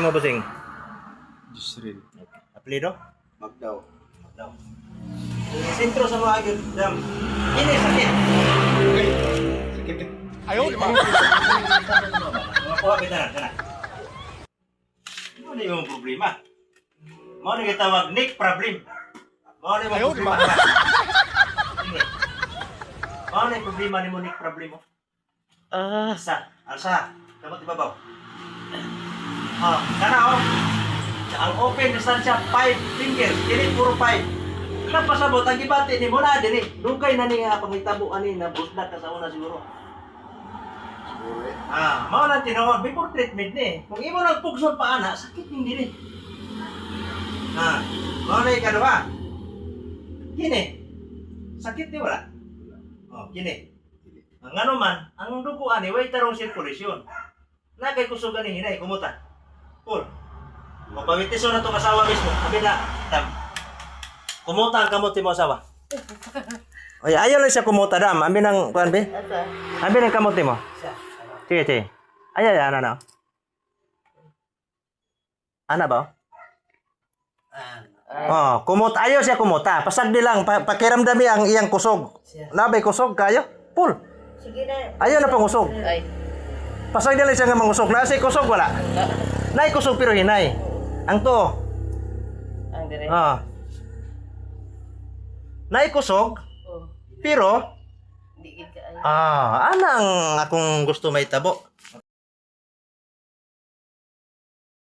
mo, bossing? Disrin. Apelido? Magdaw. Daw. Sentro sa mga agad, dam. Ini sakit. Sakit eh. Ayaw, di ba? Mga kuha kita na, kana. Ano yung problema? Mau na kitawag Nick problem. Mau na Ayaw, yung di ba? problema. Ini. Mau na yung problema ni mo Nick problem mo. Alsa. Kamot ibabaw. Oh, kana oh. Ang open distansya 5 fingers, dili puro 5. Napasabot ang gibati ni mo na dili. Dugay na ni nga pangitabo ani na busdak ka sa una siguro. Siguro eh. Mao lang tinawag before treatment ni. Kung imo lang pugson pa ana, sakit ning dili. Mao na ikaduha. Kini. Sakit di wala. Oh, kini. Ang ano man, ang dugo ani way tarong sirkulasyon. Na kay kusog ani hinay kumuta. Pul. Mapawitiso na itong asawa mismo. Sabi na, Dam. Kumuta ang kamot mo asawa. Oy, ayaw lang siya kumuta, Dam. Ambi ng, kuan, be? Ambi ng kamot mo. Sige. Ayaw, ana. Ana ba? Oh, ayaw siya kumuta. Pasagdi lang, pakiramdami ang iyang kusog. Nabay kusog kayo? Pul. Sige na. Ayaw na pang kusog. Ay. Pasagdi lang siya nga mangusog. Nasa kusog, wala. Nay kusog pero hinay. Ang to. Ang dire. Naikusog, Oh. pero Di gid ka ay. anang akong gusto may tabo.